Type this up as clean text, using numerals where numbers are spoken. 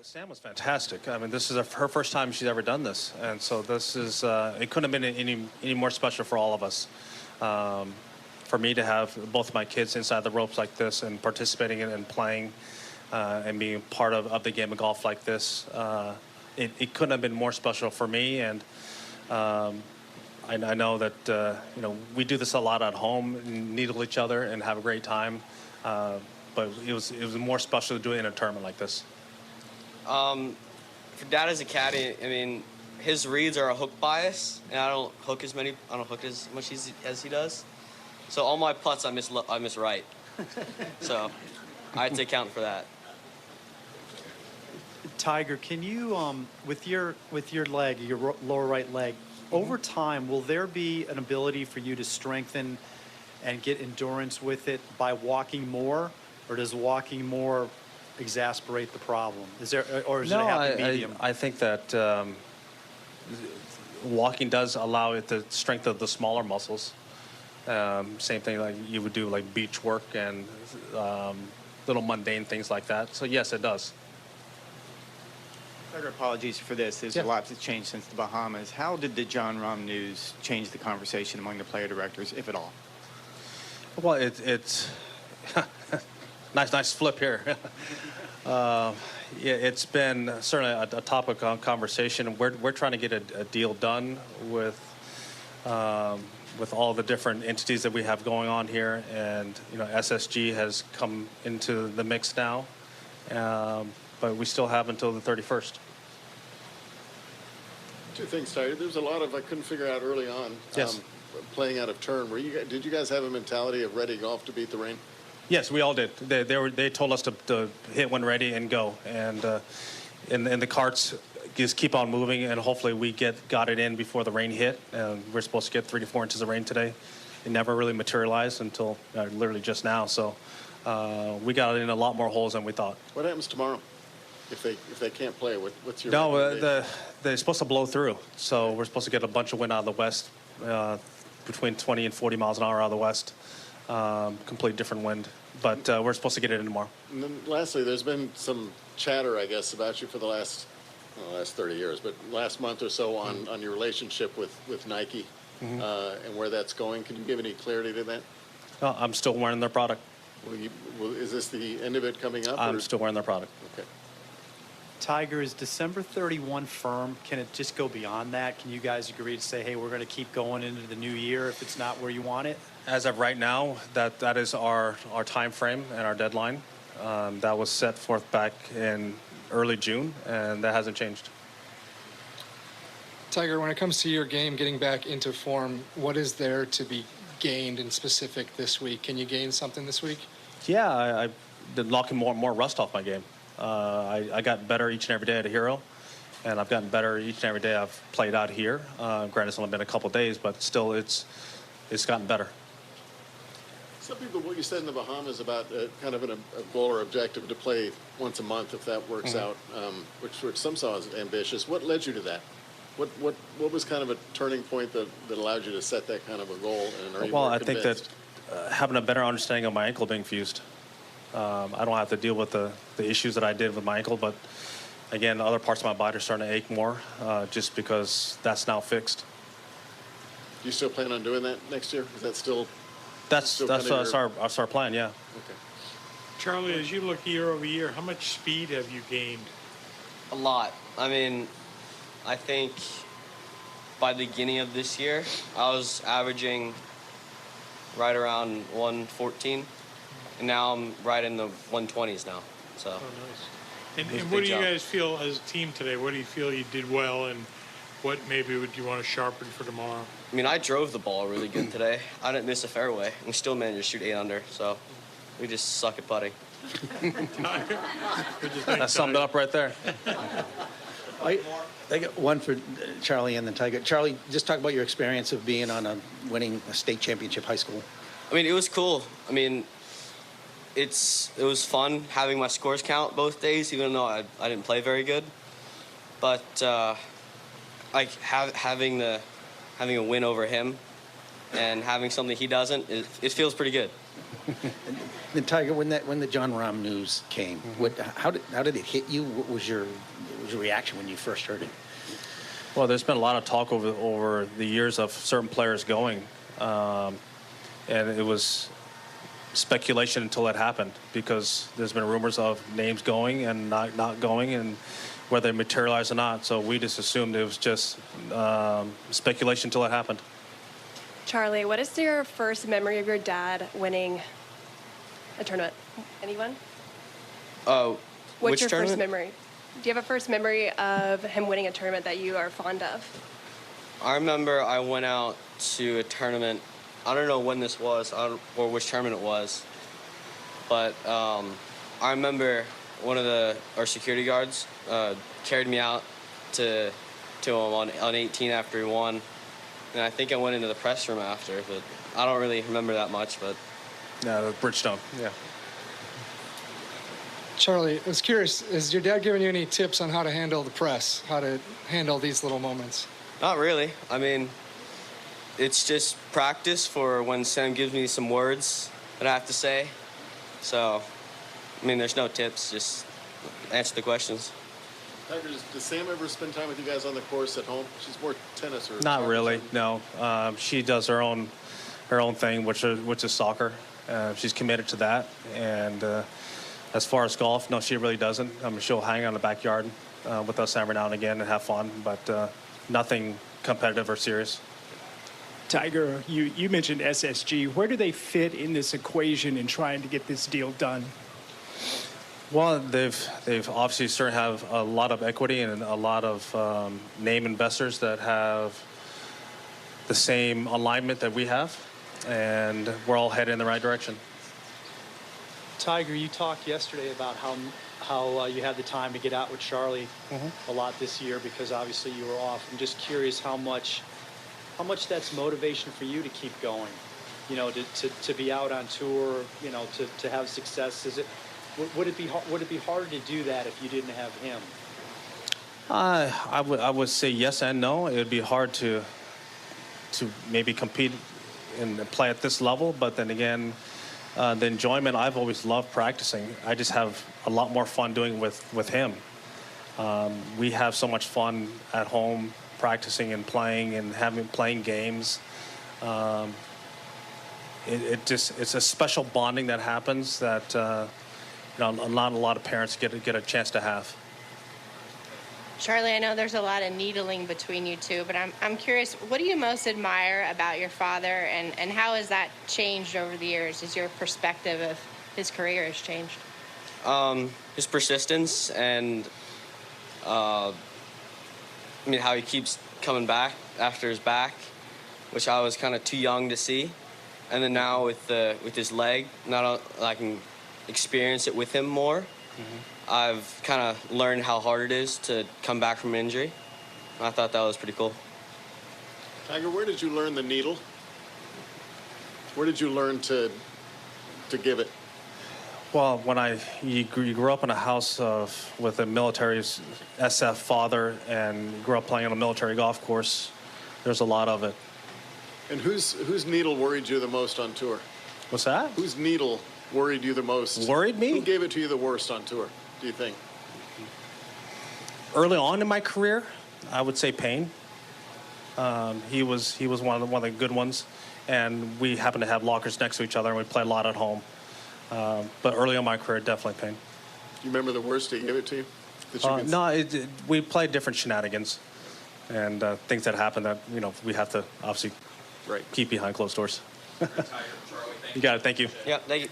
Sam was fantastic. I mean, this is her first time she's ever done this, and so this is it couldn't have been any more special for all of us. For me to have both of my kids inside the ropes like this and participating in and playing and being part of the game of golf like this, it couldn't have been more special for me. And I know that we do this a lot at home, needle each other, and have a great time. But it was more special to do it in a tournament like this. For Dad as a caddy, I mean, his reads are a hook bias, and I don't hook as much as he does. So all my putts I miss right. So I had to account for that. Tiger, can you with your leg, your lower right leg, over time, will there be an ability for you to strengthen and get endurance with it by walking more, or does walking more exasperate the problem? Is there, or is it a happy medium? I think that walking does allow it to strengthen the smaller muscles. Same thing like you would do like beach work and little mundane things like that. So yes, it does. Tiger, apologies for this. There's a lot that's changed since the Bahamas. How did the Jon Rahm news change the conversation among the player directors, if at all? Well, it's nice flip here. Yeah, it's been certainly a topic of conversation. We're trying to get a deal done with all the different entities that we have going on here, and SSG has come into the mix now, but we still have until the 31st. Two things, Tiger. There was a lot of I couldn't figure out early on. Yes. Playing out of turn. Did you guys have a mentality of ready golf to beat the rain? Yes, we all did. They told us to hit when ready and go, and the carts just keep on moving, and hopefully we got it in before the rain hit. We're supposed to get 3 to 4 inches of rain today. It never really materialized until literally just now. So we got it in a lot more holes than we thought. What happens tomorrow if they can't play? What's your they're supposed to blow through. So we're supposed to get a bunch of wind out of the west, between 20 and 40 miles an hour out of the west. Complete different wind, but we're supposed to get it in tomorrow. And then lastly, there's been some chatter, I guess, about you for the last 30 years, but last month or so on your relationship with Nike and where that's going. Can you give any clarity to that? No, I'm still wearing their product. Is this the end of it coming up? I'm still wearing their product. Okay. Tiger, is December 31 firm? Can it just go beyond that? Can you guys agree to say, hey, we're going to keep going into the new year if it's not where you want it? As of right now, that is our time frame and our deadline. That was set forth back in early June, and that hasn't changed. Tiger, when it comes to your game getting back into form, what is there to be gained in specific this week? Can you gain something this week? Yeah, I've been knocking more rust off my game. I got better each and every day at a Hero, and I've gotten better each and every day I've played out here. Granted, it's only been a couple days, but still it's gotten better. Some people, what you said in the Bahamas about kind of a goal or objective to play once a month if that works out, which some saw as ambitious. What led you to that? What was kind of a turning point that allowed you to set that kind of a goal? And are you more convinced? I think that having a better understanding of my ankle being fused. I don't have to deal with the issues that I did with my ankle, but again, other parts of my body are starting to ache more just because that's now fixed. Do you still plan on doing that next year? Is that still? That's our plan, yeah. Okay. Charlie, as you look year over year, how much speed have you gained? A lot. I mean, I think by the beginning of this year, I was averaging right around 114, and now I'm right in the 120s now. So. Oh, nice. And what do you guys feel as a team today? What do you feel you did well, and what maybe would you want to sharpen for tomorrow? I mean, I drove the ball really good today. I didn't miss a fairway, and we still managed to shoot 8 under. So we just suck at putting. That summed it up right there. I got one for Charlie and then Tiger. Charlie, just talk about your experience of being on winning a state championship high school. I mean, it was cool. I mean, it was fun having my scores count both days, even though I didn't play very good. But like having a win over him and having something he doesn't, it feels pretty good. Then Tiger, when the Jon Rahm news came, how did it hit you? What was your reaction when you first heard it? Well, there's been a lot of talk over the years of certain players going, and it was speculation until it happened, because there's been rumors of names going and not going, and whether they materialize or not. So we just assumed it was just speculation until it happened. Charlie, what is your first memory of your dad winning a tournament? Anyone? Oh, What's which your tournament? first memory? Do you have a first memory of him winning a tournament that you are fond of? I remember I went out to a tournament. I don't know when this was or which tournament it was, but I remember one of our security guards carried me out to him on 18 after he won, and I think I went into the press room after, but I don't really remember that much. But Yeah, the Bridgestone. Yeah. Charlie, I was curious, has your dad given you any tips on how to handle the press, how to handle these little moments? not really. I mean, it's just practice for when Sam gives me some words that I have to say. So, I mean, there's no tips, just answer the questions. Tiger, does Sam ever spend time with you guys on the course at home? She's more tennis or Not soccer really. or No, she does her own thing, which is soccer. She's committed to that. And as far as golf, no, she really doesn't. I mean, she'll hang out in the backyard with us every now and again and have fun, but nothing competitive or serious. Tiger, you mentioned SSG. Where do they fit in this equation in trying to get this deal done? Well, they've obviously certainly have a lot of equity and a lot of name investors that have the same alignment that we have, and we're all headed in the right direction. Tiger, you talked yesterday about how you had the time to get out with Charlie a lot this year because obviously you were off. I'm just curious how much that's motivation for you to keep going. You know, to be out on tour. You know, to have success. Would it be harder to do that if you didn't have him? I would say yes and no. It would be hard to maybe compete and play at this level, but then again, the enjoyment, I've always loved practicing. I just have a lot more fun doing with him. We have so much fun at home practicing and playing and playing games. It's a special bonding that happens that not a lot of parents get a chance to have. Charlie, I know there's a lot of needling between you two, but I'm curious, what do you most admire about your father, and how has that changed over the years as your perspective of his career has changed? His persistence and how he keeps coming back after his back, which I was kind of too young to see. And then now with his leg, I can experience it with him more. I've kind of learned how hard it is to come back from injury. I thought that was pretty cool. Tiger, where did you learn the needle? Where did you learn to give it? Well, when you grew up in a house with a military SF father and grew up playing on a military golf course, there's a lot of it. And whose needle worried you the most on tour? What's that? Whose needle worried you the most? Worried me? Who gave it to you the worst on tour, do you think? Early on in my career, I would say Payne. He was one of the good ones, and we happened to have lockers next to each other, and we played a lot at home. But early on in my career, definitely Payne. Do you remember the worst he gave it to you? That you can- No, we played different shenanigans and things that happen that we have to obviously keep behind closed doors. You got it. Thank you. Yeah, thank you.